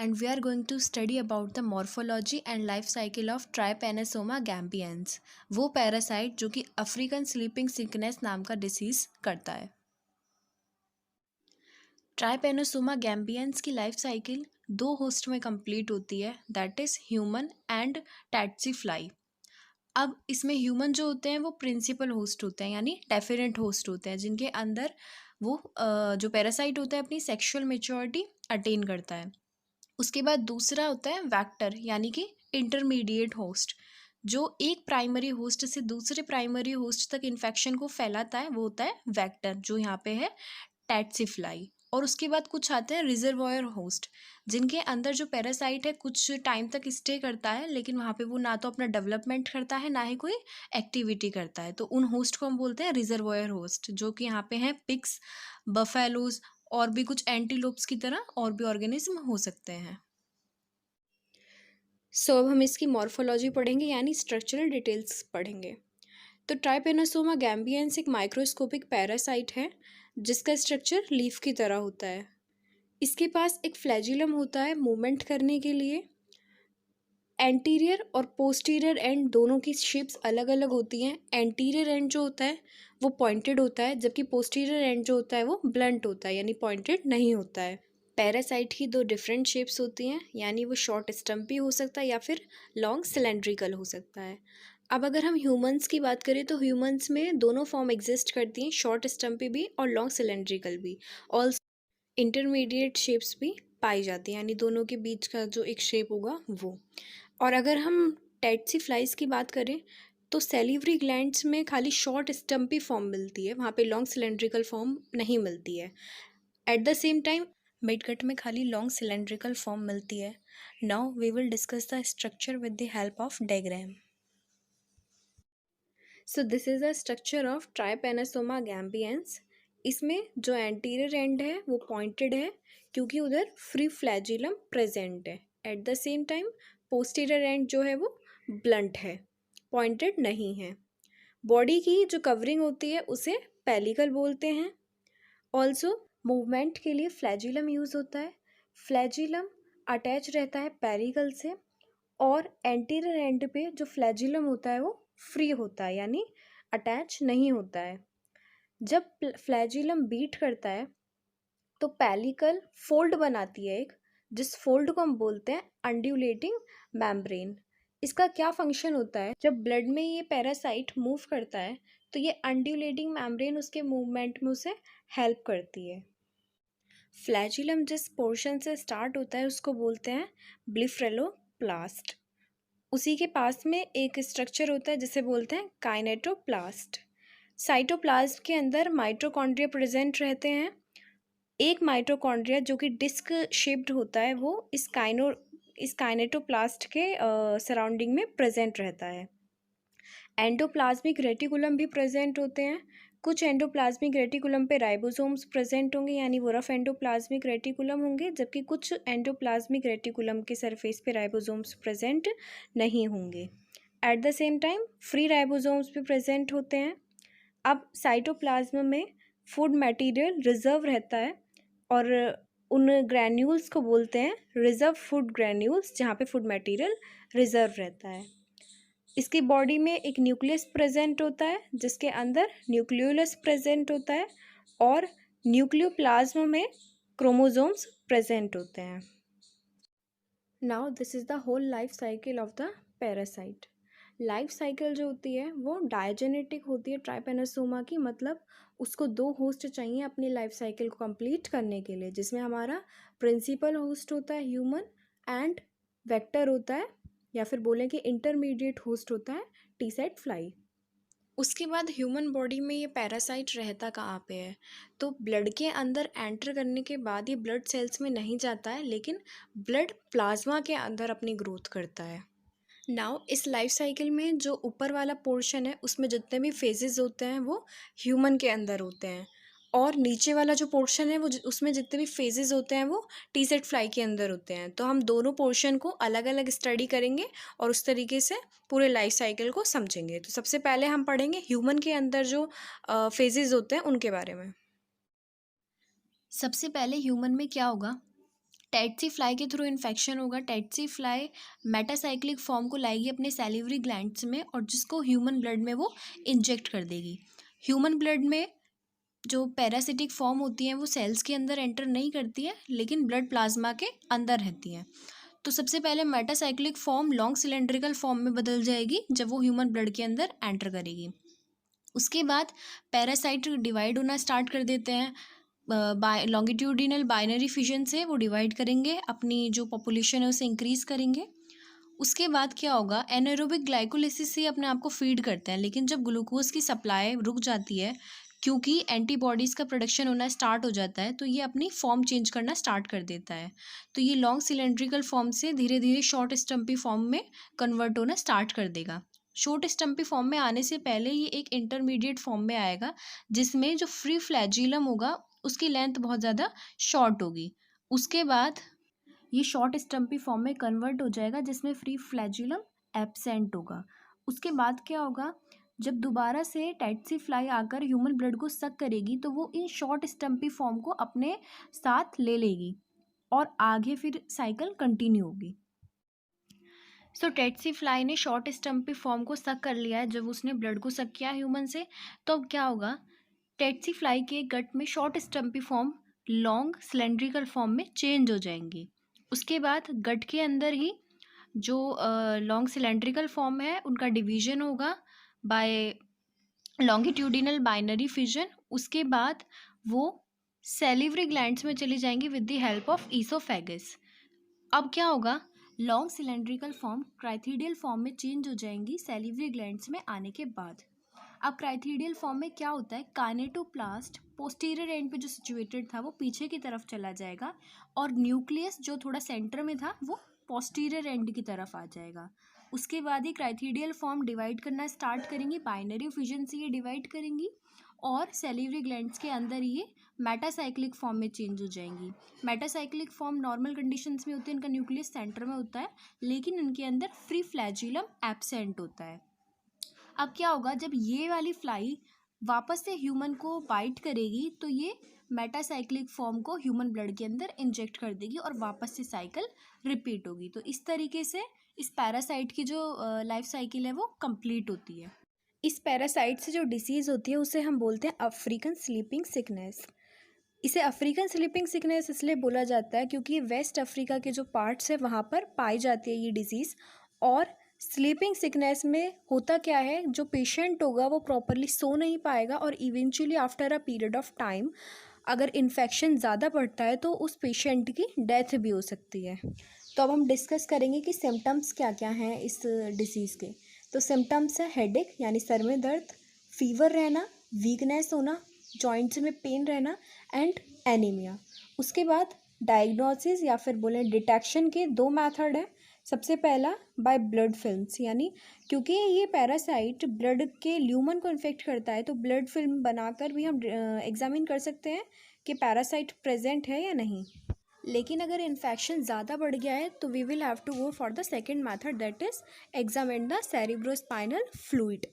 and we are going to study about the morphology and life cycle of Trypanosoma gambians, वो parasite जो कि African sleeping sickness नाम का disease करता है। ट्राइपेनोसोमा गैम्बियंस की लाइफ साइकिल दो होस्ट में कंप्लीट होती है, that is human and tsetse fly. अब इसमें ह्यूमन जो होते हैं वो प्रिंसिपल होस्ट होते हैं, यानी डेफिनेट होस्ट होते हैं, जिनके अंदर वो जो पैरासाइट होता है अपनी सेक्सुअल मेच्योरिटी अटेन करता है। उसके बाद दूसरा होता है वैक्टर, यानी कि इंटरमीडिएट होस्ट, जो एक प्राइमरी होस्ट से दूसरे प्राइमरी होस्ट तक इन्फेक्शन को फैलाता है, वो होता है वैक्टर, जो यहाँ पे है टैट्सीफ्लाई। और उसके बाद कुछ आते हैं रिजर्वॉयर होस्ट, जिनके अंदर जो पैरासाइट है कुछ टाइम तक स्टे करता है, लेकिन वहाँ पे वो ना तो अपना डेवलपमेंट करता है ना ही कोई एक्टिविटी करता है। तो उन होस्ट को हम बोलते हैं रिजर्वॉयर होस्ट, जो कि यहाँ पे हैं पिग्स, बफेलोज और भी कुछ एंटीलोप्स की तरह और भी ऑर्गेनिज्म हो सकते हैं। अब हम इसकी मॉर्फोलॉजी पढ़ेंगे, यानी स्ट्रक्चरल डिटेल्स पढ़ेंगे। तो ट्राइपेनोसोमा गैम्बियंस एक माइक्रोस्कोपिक पैरासाइट है जिसका स्ट्रक्चर लीफ की तरह होता है। इसके पास एक फ्लैजिलम होता है मूवमेंट करने के लिए। एंटीरियर और पोस्टीरियर एंड दोनों की शेप्स अलग अलग होती हैं। एंटीरियर एंड जो होता है वो पॉइंटेड होता है, जबकि पोस्टीरियर एंड जो होता है वो ब्लंट होता है, यानी पॉइंटेड नहीं होता है। पैरासाइट की दो डिफरेंट शेप्स होती हैं, यानी वो शॉर्ट स्टम्पी हो सकता है या फिर लॉन्ग सिलेंड्रिकल हो सकता है। अब अगर हम ह्यूमंस की बात करें तो ह्यूमंस में दोनों फॉर्म एग्जिस्ट करती हैं, शॉर्ट स्टम्पी भी और लॉन्ग सिलेंड्रिकल भी। ऑल्सो इंटरमीडिएट शेप्स भी पाई जाती हैं, यानी दोनों के बीच का जो एक शेप होगा वो। और अगर हम टैट्सी फ्लाइज की बात करें तो सेलिवरी ग्लैंड्स में खाली शॉर्ट स्टम्पी फॉर्म मिलती है, वहाँ पे लॉन्ग सिलेंड्रिकल फॉर्म नहीं मिलती है। At the same time midgut में खाली लॉन्ग सिलेंड्रिकल फॉर्म मिलती है। Now we will discuss the structure with the help of diagram. So this is the structure of trypanosoma gambiense. इसमें जो एंटीरियर एंड है वो पॉइंटेड है क्योंकि उधर फ्री फ्लैजिलम प्रेजेंट है। At the same time posterior and जो है वो ब्लंट है, पॉइंटेड नहीं है। बॉडी की जो कवरिंग होती है उसे पेलिकल बोलते हैं। ऑल्सो मूवमेंट के लिए फ्लैजिलम यूज़ होता है। फ्लैजिलम अटैच रहता है पेरिकल से, और एंटीरियर एंड पे जो फ्लैजिलम होता है वो फ्री होता है, यानी अटैच नहीं होता है। जब फ्लैजिलम बीट करता है तो पेलिकल फोल्ड बनाती है एक, जिस फोल्ड को हम बोलते हैं अंड्यूलेटिंग मेम्ब्रेन। इसका क्या फंक्शन होता है, जब ब्लड में ये पैरासाइट मूव करता है तो ये अंड्यूलेटिंग मेम्ब्रेन उसके मूवमेंट में उसे हेल्प करती है। फ्लैजिलम जिस पोर्शन से स्टार्ट होता है उसको बोलते हैं ब्लिफरेलोप्लास्ट। उसी के पास में एक स्ट्रक्चर होता है जिसे बोलते हैं काइनेटोप्लास्ट। साइटोप्लाज्म के अंदर माइटोकॉन्ड्रिया प्रेजेंट रहते हैं। एक माइटोकॉन्ड्रिया जो कि डिस्क शेप्ड होता है वो इस काइनेटोप्लास्ट के सराउंडिंग में प्रेजेंट रहता है। एंडोप्लाज्मिक रेटिकुलम भी प्रेजेंट होते हैं। कुछ एंडोप्लाज्मिक रेटिकुलम पे राइबोसोम्स प्रेजेंट होंगे, यानी वो रफ एंडोप्लाज्मिक रेटिकुलम होंगे, जबकि कुछ एंडोप्लाज्मिक रेटिकुलम के सरफेस पे राइबोसोम्स प्रेजेंट नहीं होंगे। Eight the same time free ribosomes भी प्रेजेंट होते हैं। अब साइटोप्लाज्म में फूड मटेरियल रिजर्व रहता है और उन ग्रैन्यूल्स को बोलते हैं रिजर्व फूड ग्रैन्यूल्स, जहाँ पे फूड मटेरियल रिजर्व रहता है। इसकी बॉडी में एक न्यूक्लियस प्रेजेंट होता है जिसके अंदर न्यूक्लियोलस प्रेजेंट होता है, और न्यूक्लियोप्लाज्म में क्रोमोसोम्स प्रेजेंट होते हैं। Now this is the whole life cycle of the parasite. Life cycle जो होती है वो डायजेनेटिक होती है ट्राइपेनोसोमा की, मतलब उसको दो होस्ट चाहिए अपनी लाइफ साइकिल को कंप्लीट करने के लिए, जिसमें हमारा प्रिंसिपल होस्ट होता है ह्यूमन एंड वेक्टर होता है, या फिर बोलें कि इंटरमीडिएट होस्ट होता है टी सेट फ्लाई। उसके बाद ह्यूमन बॉडी में ये पैरासाइट रहता कहाँ पे है, तो ब्लड के अंदर एंटर करने के बाद ये ब्लड सेल्स में नहीं जाता है, लेकिन ब्लड प्लाज्मा के अंदर अपनी ग्रोथ करता है। नाउ इस लाइफ साइकिल में जो ऊपर वाला पोर्शन है उसमें जितने भी फेजेस होते हैं वो ह्यूमन के अंदर होते हैं, और नीचे वाला जो पोर्शन है वो उसमें जितने भी फेजेस होते हैं वो टी सेट फ्लाई के अंदर होते हैं। तो हम दोनों पोर्शन को अलग अलग स्टडी करेंगे और उस तरीके से पूरे लाइफ साइकिल को समझेंगे। तो सबसे पहले हम पढ़ेंगे ह्यूमन के अंदर जो फेजेस होते हैं उनके बारे में। सबसे पहले ह्यूमन में क्या होगा, टेट्सी फ्लाई के थ्रू इन्फेक्शन होगा। टेट्सी फ्लाई मेटासाइक्लिक फॉर्म को लाएगी अपने सैलिवरी ग्लैंड्स में और जिसको ह्यूमन ब्लड में वो इंजेक्ट कर देगी। ह्यूमन ब्लड में जो पैरासिटिक फॉर्म होती हैं वो सेल्स के अंदर एंटर नहीं करती है, लेकिन ब्लड प्लाज्मा के अंदर रहती हैं। तो सबसे पहले मेटासाइक्लिक फॉर्म लॉन्ग सिलेंड्रिकल फॉर्म में बदल जाएगी जब वो ह्यूमन ब्लड के अंदर एंटर करेगी। उसके बाद पैरासाइट डिवाइड होना स्टार्ट कर देते हैं। लॉन्गिट्यूडिनल बाइनरी फिजन से वो डिवाइड करेंगे, अपनी जो पॉपुलेशन है उसे इंक्रीज़ करेंगे। उसके बाद क्या होगा, एनारोबिक ग्लाइकोलिसिस से अपने आप को फीड करते हैं, लेकिन जब ग्लूकोज की सप्लाई रुक जाती है क्योंकि एंटीबॉडीज़ का प्रोडक्शन होना स्टार्ट हो जाता है, तो ये अपनी फॉर्म चेंज करना स्टार्ट कर देता है। तो ये लॉन्ग सिलेंड्रिकल फॉर्म से धीरे धीरे शॉर्ट स्टम्पी फॉर्म में कन्वर्ट होना स्टार्ट कर देगा। शॉर्ट स्टम्पी फॉर्म में आने से पहले ये एक इंटरमीडिएट फॉर्म में आएगा, जिसमें जो फ्री फ्लैजिलम होगा उसकी लेंथ बहुत ज़्यादा शॉर्ट होगी। उसके बाद ये शॉर्ट स्टम्पी फॉर्म में कन्वर्ट हो जाएगा, जिसमें फ्री फ्लैजिलम एब्सेंट होगा। उसके बाद क्या होगा, जब दोबारा से टेट्सी फ्लाई आकर ह्यूमन ब्लड को सक करेगी तो वो इन शॉर्ट स्टम्पी फॉर्म को अपने साथ ले लेगी और आगे फिर साइकिल कंटिन्यू होगी। सो टेट्सी फ्लाई ने शॉर्ट स्टम्पी फॉर्म को सक कर लिया है। जब उसने ब्लड को सक किया ह्यूमन से, तो अब क्या होगा, टेट्सी फ्लाई के गट में short stumpy form long cylindrical form में चेंज हो जाएंगी। उसके बाद गट के अंदर ही जो लॉन्ग सिलेंड्रिकल फॉर्म है उनका डिवीजन होगा बाय लॉन्गिट्यूडिनल बाइनरी फिजन। उसके बाद वो सैलिवरी ग्लैंड्स में चली जाएंगी with the help of oesophagus. अब क्या होगा, लॉन्ग सिलेंड्रिकल फॉर्म क्राइथीडियल फॉर्म में चेंज हो जाएंगी सैलिवरी ग्लैंड्स में आने के बाद। अब क्राइथीडियल फॉर्म में क्या होता है, काइनेटोप्लास्ट पोस्टीरियर एंड पे जो सिचुएटेड था वो पीछे की तरफ चला जाएगा और न्यूक्लियस जो थोड़ा सेंटर में था वो पोस्टीरियर एंड की तरफ आ जाएगा। उसके बाद ही क्राइथीडियल फॉर्म डिवाइड करना स्टार्ट करेंगी, बाइनरी फिजन से ये डिवाइड करेंगी और सैलिवरी ग्लैंड्स के अंदर ये मेटासाइक्लिक फॉर्म में चेंज हो जाएंगी। मेटासाइक्लिक फॉर्म नॉर्मल कंडीशंस में होती है, इनका न्यूक्लियस सेंटर में होता है, लेकिन इनके अंदर फ्री फ्लैजिलम एब्सेंट होता है। अब क्या होगा, जब ये वाली फ्लाई वापस से ह्यूमन को बाइट करेगी तो ये मेटासाइक्लिक फॉर्म को ह्यूमन ब्लड के अंदर इंजेक्ट कर देगी और वापस से साइकिल रिपीट होगी। तो इस तरीके से इस पैरासाइट की जो लाइफ साइकिल है वो कंप्लीट होती है। इस पैरासाइट से जो डिसीज़ होती है उसे हम बोलते हैं अफ्रीकन स्लीपिंग सिकनेस। इसे अफ्रीकन स्लीपिंग सिकनेस इसलिए बोला जाता है क्योंकि वेस्ट अफ्रीका के जो पार्ट्स है वहाँ पर पाई जाती है ये डिजीज़। और स्लीपिंग सिकनेस में होता क्या है, जो पेशेंट होगा वो प्रॉपरली सो नहीं पाएगा और eventually after a period of time अगर इन्फेक्शन ज़्यादा बढ़ता है तो उस पेशेंट की डेथ भी हो सकती है। तो अब हम डिस्कस करेंगे कि सिम्टम्स क्या क्या हैं इस डिसीज़ के। तो सिम्टम्स है हेडेक यानी सर में दर्द, फीवर रहना, वीकनेस होना, जॉइंट्स में पेन रहना एंड एनीमिया। उसके बाद डायग्नोसिस या फिर बोलें डिटेक्शन के दो मेथड हैं। सबसे पहला बाय ब्लड फिल्म्स, यानी क्योंकि ये पैरासाइट ब्लड के ल्यूमन को इन्फेक्ट करता है तो ब्लड फिल्म बनाकर भी हम एग्जामिन कर सकते हैं कि पैरासाइट प्रेजेंट है या नहीं। लेकिन अगर इन्फेक्शन ज़्यादा बढ़ गया है तो we will have to go for the second method, that is examine the cerebrospinal fluid.